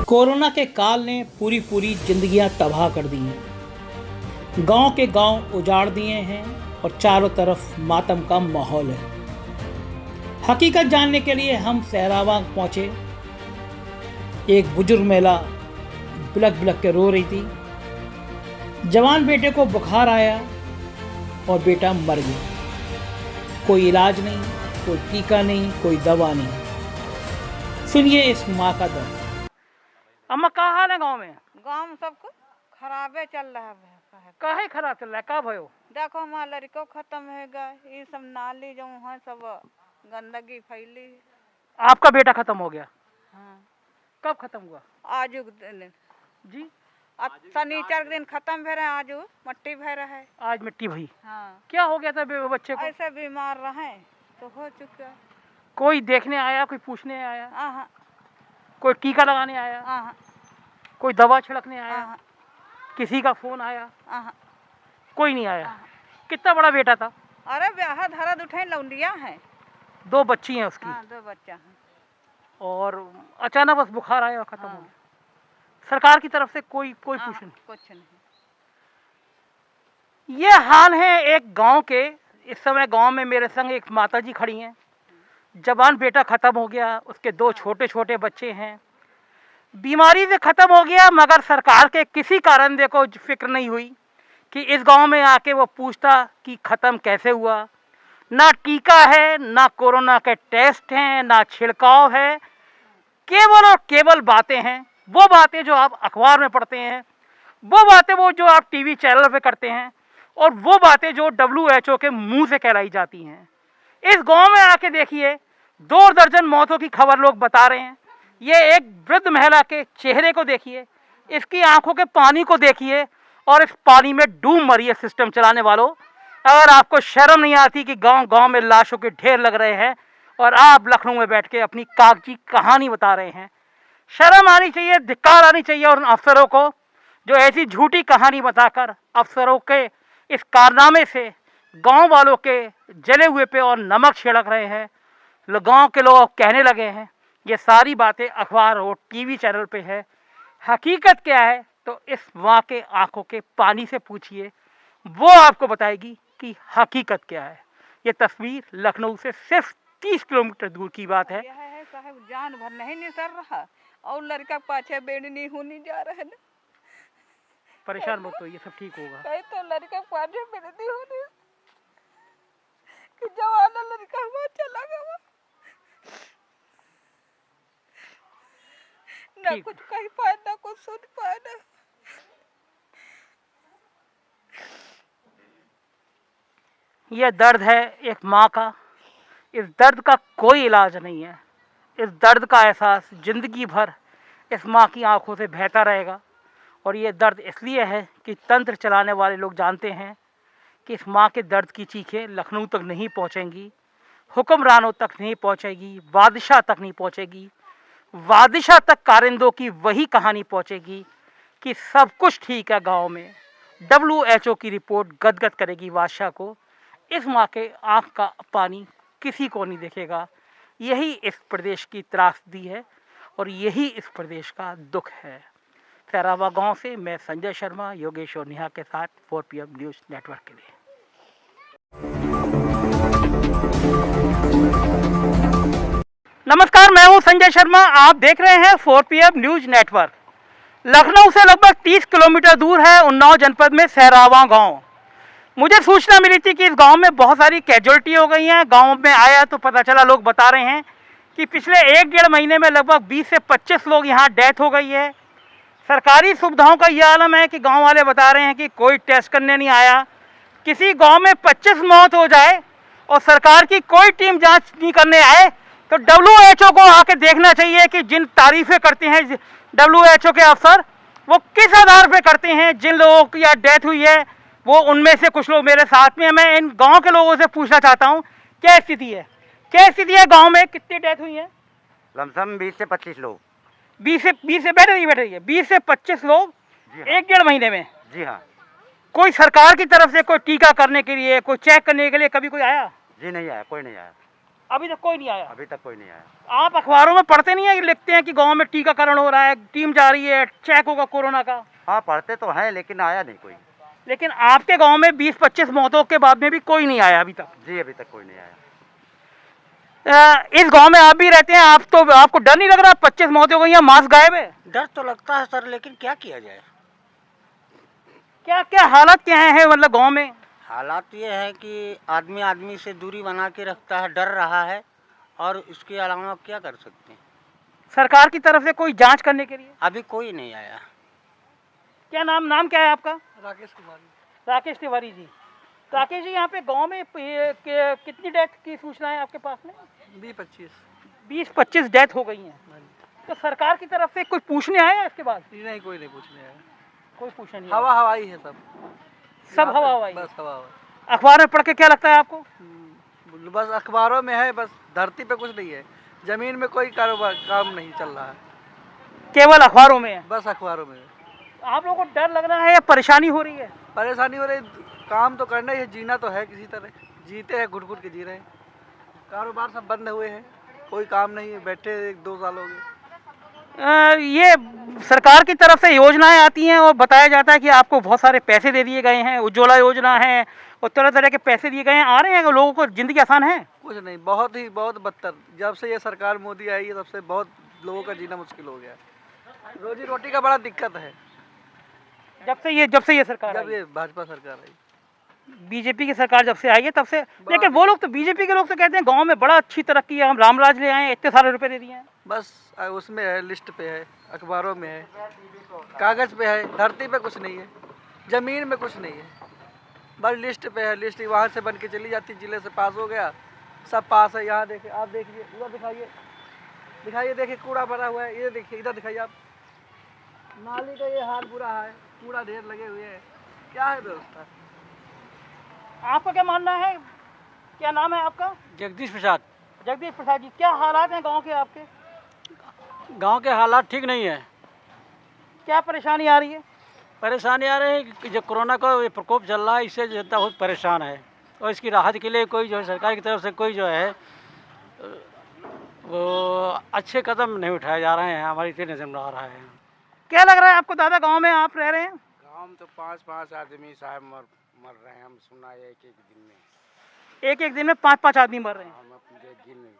Corona के काल ने पूरी जिंदगियां तबाह कर दी हैं। गांव के गांव उजाड़ दिए हैं और चारों तरफ मातम का माहौल है। हकीकत जानने के लिए हम सहरावा पहुंचे। एक बुजुर्ग महिला बिलक बिलक के रो रही थी। जवान बेटे को बुखार आया और बेटा मर गया। कोई इलाज नहीं, कोई टीका नहीं, कोई दवा नहीं। सुनिए इस माँ का दर्द। अम्मा क्या हाल है गांव में? गांव में सब कुछ खराबे चल रहा है। काहे खराब चल रहा है? का भयो? देखो हमारा लड़को खत्म हो गया, ये सब नाली जो है सब गंदगी फैली। आपका बेटा खत्म हो गया? हाँ। कब खत्म हुआ? आज दिन जी, अब शनिचर के दिन खत्म भे रहे, आज मट्टी भे रहा है। आज मिट्टी भई। हाँ। क्या हो गया था बच्चे को? ऐसे बीमार रहे तो हो चुका। कोई देखने आया, कोई पूछने आया, हाँ कोई टीका लगाने आया, हाँ कोई दवा छिड़कने आया, हाँ किसी का फोन आया? हाँ। कोई नहीं आया। कितना बड़ा बेटा था? अरे ब्याह धरद उठे लौंडिया है। 2 बच्ची हैं उसकी। हाँ, 2 बच्चा है। और अचानक बस बुखार आया और खत्म हो हाँ। गया। सरकार की तरफ से कोई पूछ नहीं। कुछ नहीं। ये हाल है एक गांव के। इस समय गांव में मेरे संग एक माताजी खड़ी हैं। जवान बेटा खत्म हो गया, उसके 2 छोटे छोटे बच्चे हैं। बीमारी से खत्म हो गया, मगर सरकार के किसी कारण देखो फिक्र नहीं हुई कि इस गांव में आके वो पूछता कि खत्म कैसे हुआ। ना टीका है, ना कोरोना के टेस्ट हैं, ना छिड़काव है। केवल और केवल बातें हैं, वो बातें जो आप अखबार में पढ़ते हैं, वो बातें वो जो आप टीवी चैनल पे करते हैं, और वो बातें जो WHO के मुंह से कहलाई जाती हैं। इस गांव में आके देखिए, 2 दर्जन मौतों की खबर लोग बता रहे हैं। ये एक वृद्ध महिला के चेहरे को देखिए, इसकी आंखों के पानी को देखिए, और इस पानी में डूब मरी है सिस्टम चलाने वालों। अगर आपको शर्म नहीं आती कि गांव गांव में लाशों के ढेर लग रहे हैं और आप लखनऊ में बैठ के अपनी कागजी कहानी बता रहे हैं, शर्म आनी चाहिए, धिक्कार आनी चाहिए उन अफसरों को जो ऐसी झूठी कहानी बताकर अफसरों के इस कारनामे से गांव वालों के जले हुए पे और नमक छिड़क रहे हैं। गांव के लोग कहने लगे हैं ये सारी बातें अखबार और टीवी चैनल पे है। हकीकत क्या है तो इस माँ के आंखों के पानी से पूछिए, वो आपको बताएगी कि हकीकत क्या है। ये तस्वीर लखनऊ से सिर्फ 30 किलोमीटर दूर की बात है। यह है साहब, जान भर नहीं निसर रहा और लड़का पाछे बेड़नी होने जा रहा है ना। परेशान मत होइए, सब ठीक होगा। कहीं तो लड़का पाछे बेड़नी होने कि जवाना लड़का हुआ चला गया ना, कुछ कह पाए ना कुछ सुन पाए ना। यह दर्द है एक माँ का। इस दर्द का कोई इलाज नहीं है। इस दर्द का एहसास जिंदगी भर इस माँ की आंखों से बहता रहेगा। और ये दर्द इसलिए है कि तंत्र चलाने वाले लोग जानते हैं कि इस माँ के दर्द की चीखें लखनऊ तक नहीं पहुँचेंगी, हुक्मरानों तक नहीं पहुँचेगी, बादशाह तक नहीं पहुँचेगी। बादशाह तक कारिंदों की वही कहानी पहुँचेगी कि सब कुछ ठीक है गाँव में। WHO की रिपोर्ट गदगद करेगी बादशाह को। इस माँ के आँख का पानी किसी को नहीं देखेगा। यही इस प्रदेश की त्रासदी है और यही इस प्रदेश का दुख है। सहरावा गांव से मैं संजय शर्मा, योगेश और नेहा के साथ 4 PM न्यूज़ नेटवर्क के लिए। नमस्कार, मैं हूं संजय शर्मा। आप देख रहे हैं 4 PM न्यूज़ नेटवर्क। लखनऊ से लगभग 30 किलोमीटर दूर है उन्नाव जनपद में सहरावा गांव। मुझे सूचना मिली थी कि इस गांव में बहुत सारी कैजुअल्टी हो गई हैं। गांव में आया तो पता चला, लोग बता रहे हैं कि पिछले 1-1.5 महीने में लगभग 20 से 25 लोग यहाँ डेथ हो गई है। सरकारी सुविधाओं का यह आलम है कि गांव वाले बता रहे हैं कि कोई टेस्ट करने नहीं आया। किसी गांव में 25 मौत हो जाए और सरकार की कोई टीम जांच नहीं करने आए तो WHO को आके देखना चाहिए कि जिन तारीफें करते हैं WHO के अफसर, वो किस आधार पे करते हैं। जिन लोगों की यहाँ डेथ हुई है वो उनमें से कुछ लोग मेरे साथ में हैं। मैं इन गांव के लोगों से पूछना चाहता हूं क्या स्थिति है, गांव में कितनी डेथ हुई है? लमसम 20 से 25 लोग। 20 से बैठ रही है 20 से 25 लोग 1-1.5 महीने में। जी हाँ। कोई सरकार की तरफ से कोई टीका करने के लिए, कोई चेक करने के लिए कभी कोई आया? जी नहीं आया, कोई नहीं आया। अभी तक कोई नहीं आया। अभी तक कोई नहीं आया। आप अखबारों में पढ़ते नहीं है कि लिखते हैं कि गांव में टीकाकरण हो रहा है, टीम जा रही है, चेक होगा कोरोना का? हाँ पढ़ते तो हैं लेकिन आया नहीं कोई। लेकिन आपके गांव में 20-25 मौतों के बाद में भी कोई नहीं आया अभी तक? जी अभी तक कोई नहीं आया। इस गांव में आप भी रहते हैं, आप तो आपको डर नहीं लग रहा? 25 मौतें हो गई हैं, मास्क गायब है। डर तो लगता है सर, लेकिन क्या किया जाए। क्या क्या हालात क्या हैं मतलब गांव में? हालात ये है कि आदमी आदमी से दूरी बना के रखता है, डर रहा है, और इसके अलावा क्या कर सकते हैं। सरकार की तरफ से कोई जांच करने के लिए? अभी कोई नहीं आया। क्या नाम क्या है आपका? राकेश कुमार। राकेश तिवारी जी। राकेश जी, यहाँ पे गांव में कितनी डेथ की सूचना है आपके पास में? 20-25 डेथ हो गई हैं। तो सरकार की तरफ से कोई पूछने आया इसके बाद? नहीं, कोई नहीं पूछने आया। कोई पूछने नहीं हवा हवाई है सब। सब हवा हवाई? बस हवा हवा। अखबार में पढ़ के क्या लगता है आपको? बस अखबारों में है, बस धरती पे कुछ नहीं है। जमीन में कोई कारोबार काम नहीं चल रहा है, केवल अखबारों में है? बस अखबारों में है। आप लोगों को डर लग रहा है या परेशानी हो रही है? परेशानी हो रही, काम तो करना ही है, जीना तो है, किसी तरह जीते हैं, घुट घुट के जी रहे हैं। कारोबार सब बंद हुए हैं, कोई काम नहीं है, बैठे 1-2 साल हो गए। ये सरकार की तरफ से योजनाएं आती हैं और बताया जाता है कि आपको बहुत सारे पैसे दे दिए गए हैं, उज्ज्वला योजना है और तरह तरह के पैसे दिए गए हैं। आ रहे हैं लोगों को जिंदगी आसान है? कुछ नहीं, बहुत बदतर। जब से ये सरकार मोदी आई है तब से बहुत लोगों का जीना मुश्किल हो गया है। रोजी रोटी का बड़ा दिक्कत है। जब से ये सरकार जब आई, ये भाजपा सरकार आई, बीजेपी की सरकार जब से आई है तब से। लेकिन वो लोग तो, बीजेपी के लोग तो कहते हैं गांव में बड़ा अच्छी तरक्की है, हम रामराज ले आए हैं, इतने सारे रुपए दे दिए हैं। बस उसमें है, लिस्ट पे है, अखबारों में है, कागज पे है, धरती पे कुछ नहीं है, जमीन में कुछ नहीं है, बस लिस्ट पे है। लिस्ट वहाँ से बन के चली जाती, जिले से पास हो गया, सब पास है। यहाँ देखिए, आप देखिए, उधर दिखाइए, देखिए कूड़ा भरा हुआ है, ये देखिए, इधर दिखाइए आप, नाली का ये हाल बुरा है, कूड़ा ढेर लगे हुए हैं, क्या है व्यवस्था। आपका क्या मानना है? क्या नाम है आपका? जगदीश प्रसाद। जगदीश प्रसाद जी, क्या हालात हैं गांव के आपके? गांव के हालात ठीक नहीं है। क्या परेशानी आ रही है? परेशानी आ रही है कि जो कोरोना का ये प्रकोप चल रहा है, इससे जनता बहुत परेशान है, और इसकी राहत के लिए कोई जो है सरकार की तरफ से कोई जो है वो अच्छे कदम नहीं उठाए जा रहे हैं, हमारी इतनी नजर में आ रहा है। क्या लग रहा है आपको दादा, गांव में आप रह रहे हैं? गाँव में तो 5-5 आदमी साहब मर रहे हैं, हम सुना है एक दिन में। एक दिन में 5-5 आदमी मर रहे हैं। हम अपने दिन में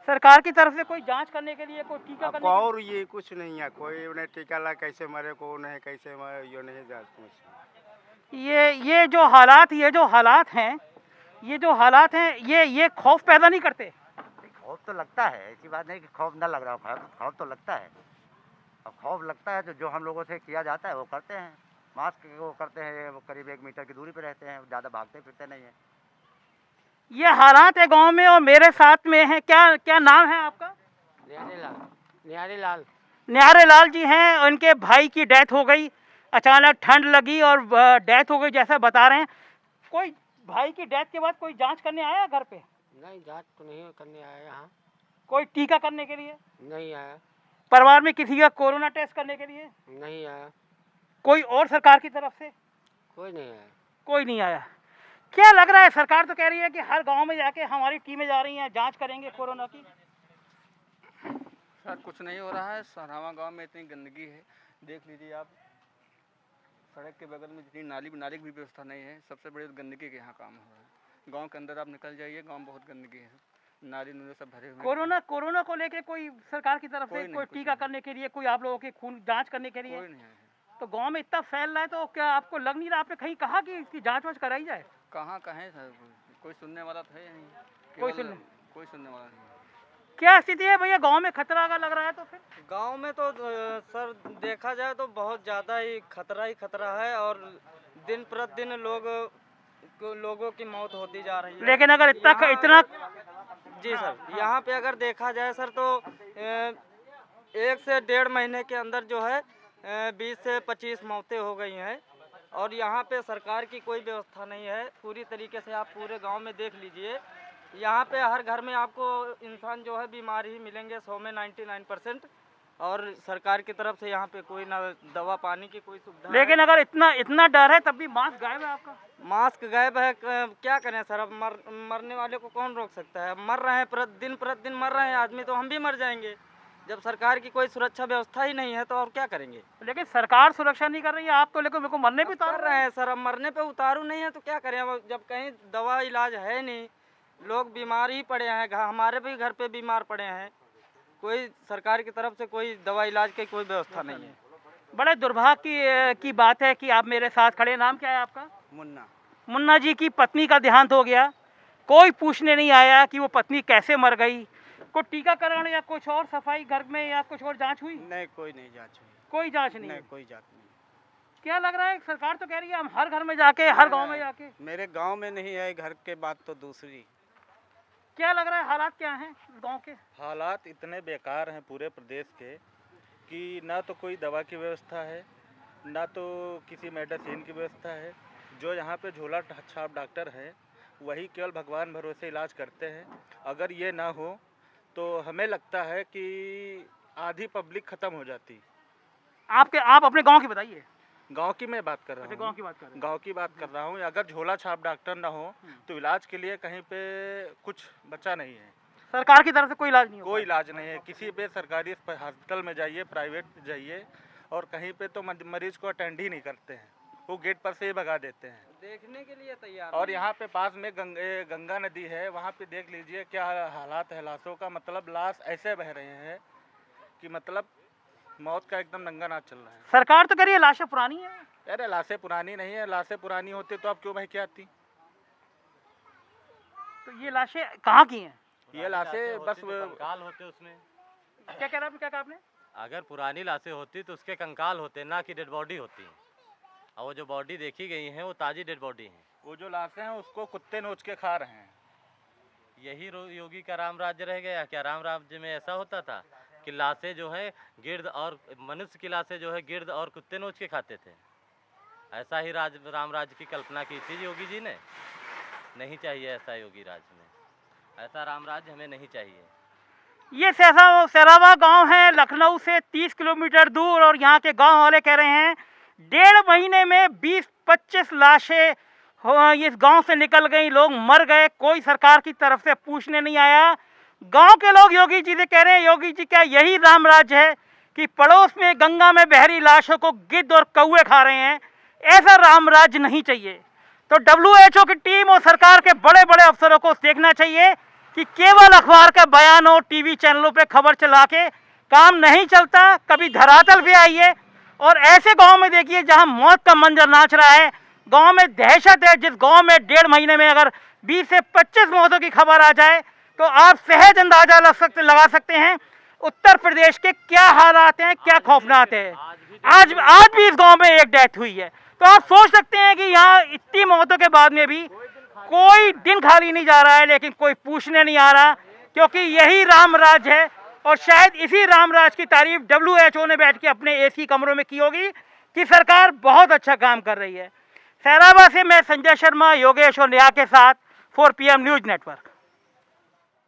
सरकार की तरफ से कोई जांच करने के लिए, कोई टीका अब करने के लिए? और ये कुछ नहीं है, कोई उन्हें टीका ला कैसे मरे, को नहीं कैसे मरे, ये नहीं जानते। ये जो हालात हैं, ये खौफ पैदा नहीं करते? खौफ तो लगता है, ऐसी बात नहीं कि खौफ ना लग रहा हो, खौफ तो लगता है। अब खौफ लगता है तो जो हम लोगों से किया जाता है वो करते हैं। मास्क वो करते हैं, वो करीब 1 मीटर की दूरी पे रहते हैं, ज़्यादा भागते फिरते नहीं हैं। ये हालात है गांव में, और मेरे साथ में है, क्या नाम है आपका? निहारे लाल जी हैं। उनके भाई की डेथ हो गई, अचानक ठंड लगी और डेथ हो गई जैसा बता रहे हैं। कोई भाई की डेथ के बाद कोई जांच करने आया घर पे? नहीं, जांच तो नहीं करने आया यहाँ। कोई टीका करने के लिए? नहीं आया। परिवार में किसी का कोरोना टेस्ट करने के लिए? नहीं आया। कोई और सरकार की तरफ से? कोई नहीं आया। कोई नहीं आया। क्या लग रहा है? सरकार तो कह रही है कि हर गांव में जाके हमारी टीमें जा रही हैं, जांच करेंगे कोरोना की। सर कुछ नहीं हो रहा है। सरावा गांव में इतनी गंदगी है, देख लीजिए आप, सड़क के बगल में जितनी नाली की भी व्यवस्था नहीं है। सबसे बड़ी गंदगी के यहाँ काम हो रहा है। गांव के अंदर आप निकल जाइए, गांव बहुत गंदगी है, नाली नूले सब भरे हुए। कोरोना को लेके कोई सरकार की तरफ से कोई टीका करने के लिए, कोई आप लोगों के खून जांच करने के लिए? कोई नहीं आया। तो गांव में इतना फैल रहा है, तो क्या आपको लग नहीं रहा, आपने कहीं कहा कि इसकी जांच वांच कराई जाए? कहाँ कहें सर, कोई सुनने वाला तो है ही नहीं। कोई सुनने वाला नहीं। क्या स्थिति है भैया, गांव में खतरा अगर लग रहा है तो फिर? गांव में तो सर देखा जाए तो बहुत ज़्यादा ही खतरा है, और दिन प्रतिदिन लोगों की मौत होती जा रही है। लेकिन अगर इतना जी सर, यहाँ पे अगर देखा जाए सर तो 1 से 1.5 महीने के अंदर जो है 20 से 25 मौतें हो गई हैं, और यहाँ पे सरकार की कोई व्यवस्था नहीं है पूरी तरीके से। आप पूरे गांव में देख लीजिए, यहाँ पे हर घर में आपको इंसान जो है बीमार ही मिलेंगे, 100 में 99%। और सरकार की तरफ से यहाँ पे कोई ना दवा पानी की कोई सुविधा लेकिन अगर इतना डर है तब भी मास्क गायब है आपका। मास्क गायब है, क्या करें सर। अब मरने वाले को कौन रोक सकता है। मर रहे हैं प्रतिदिन मर रहे हैं आदमी, तो हम भी मर जाएंगे। जब सरकार की कोई सुरक्षा व्यवस्था ही नहीं है तो और क्या करेंगे। लेकिन सरकार सुरक्षा नहीं कर रही है, आप तो लेकिन मेरे को मरने पे उतार कर रहे हैं सर। अब मरने पे उतारू नहीं है तो क्या करें। अब जब कहीं दवा इलाज है नहीं, लोग बीमार ही पड़े हैं, हमारे भी घर पे बीमार पड़े हैं, कोई सरकार की तरफ से कोई दवा इलाज की कोई व्यवस्था नहीं है। बड़े दुर्भाग्य की बात है कि आप मेरे साथ खड़े। नाम क्या है आपका? मुन्ना। मुन्ना जी की पत्नी का देहांत हो गया, कोई पूछने नहीं आया कि वो पत्नी कैसे मर गई। कोई टीकाकरण या कुछ और सफाई घर में या कुछ और जांच हुई? नहीं, कोई नहीं जांच हुई। कोई जांच नहीं? नहीं, कोई जांच नहीं। क्या लग रहा है, सरकार तो कह रही है हम हर घर में जाके, हर गांव में जाके। मेरे गांव में नहीं है, घर के बात तो दूसरी। क्या लग रहा है, हालात क्या हैं गांव के? हालात इतने बेकार हैं पूरे प्रदेश के कि ना तो कोई दवा की व्यवस्था है, ना तो किसी मेडिसिन की व्यवस्था है। जो यहाँ पे झोला छाप डॉक्टर है वही केवल भगवान भरोसे इलाज करते हैं। अगर ये ना हो तो हमें लगता है कि आधी पब्लिक ख़त्म हो जाती। आप अपने गांव की बताइए। गांव की मैं बात कर रहा हूँ। गांव की बात कर रहे हैं। गांव की बात कर रहा हूँ। अगर झोला छाप डॉक्टर ना हो तो इलाज के लिए कहीं पे कुछ बचा नहीं है। सरकार की तरफ से कोई इलाज नहीं होगा? कोई इलाज नहीं है। किसी पे सरकारी हॉस्पिटल में जाइए, प्राइवेट जाइए, और कहीं पे तो मरीज को अटेंड ही नहीं करते हैं, वो गेट पर से ही भगा देते हैं। देखने के लिए तैयार। और यहाँ पे पास में गंगा नदी है, वहाँ पे देख लीजिए क्या हालात है लाशों का। मतलब लाश ऐसे बह रहे हैं कि मतलब मौत का एकदम नंगा नाच चल रहा है। सरकार तो कह रही है लाशें पुरानी है। अरे लाशें पुरानी नहीं है, लाशें पुरानी होती तो आप क्यों भाई क्या आती। तो ये लाशें कहाँ की हैं? ये लाशें बस कंकाल होते उसमें। क्या कह रहा क्या कहा आपने? अगर पुरानी लाशें होती तो उसके कंकाल होते, ना कि डेड बॉडी होती। और वो जो बॉडी देखी गई है वो ताज़ी डेड बॉडी है। वो जो लाशें हैं उसको कुत्ते नोच के खा रहे हैं। यही योगी का राम राज्य रह गया क्या? राम राज्य में ऐसा होता था कि लाशें जो है गिर्द और मनुष्य की लाशें जो है गिर्द और कुत्ते नोच के खाते थे। ऐसा ही राम राज्य की कल्पना की थी योगी जी ने। नहीं चाहिए ऐसा योगी राज्य में, ऐसा राम राज्य हमें नहीं चाहिए। ये सरावा गांव है लखनऊ से 30 किलोमीटर दूर, और यहाँ के गांव वाले कह रहे हैं 1.5 महीने में 20-25 लाशें इस गांव से निकल गई, लोग मर गए, कोई सरकार की तरफ से पूछने नहीं आया। गांव के लोग योगी जी से कह रहे हैं योगी जी क्या यही राम राज्य है कि पड़ोस में गंगा में बहरी लाशों को गिद्ध और कौवे खा रहे हैं? ऐसा राम राज्य नहीं चाहिए। तो WHO की टीम और सरकार के बड़े बड़े अफसरों को देखना चाहिए कि केवल अखबार का बयान और टीवी चैनलों पे खबर चला के काम नहीं चलता। कभी धरातल पे आइए और ऐसे गांव में देखिए जहां मौत का मंजर नाच रहा है, गांव में दहशत है। जिस गांव में 1.5 महीने में अगर 20 से 25 मौतों की खबर आ जाए तो आप सहज अंदाजा लगा सकते हैं उत्तर प्रदेश के क्या हालात हैं, क्या खौफनाक है। आज भी इस गांव में एक डेथ हुई है। तो आप सोच सकते हैं कि यहाँ इतनी मौतों के बाद में भी कोई दिन खाली नहीं जा रहा है, लेकिन कोई पूछने नहीं आ रहा, क्योंकि यही राम राज है। और शायद इसी राम राज की तारीफ WHO ने बैठ के अपने AC कमरों में की होगी कि सरकार बहुत अच्छा काम कर रही है। सैराबा से मैं संजय शर्मा, योगेश और नेहा के साथ 4 PM न्यूज़ नेटवर्क।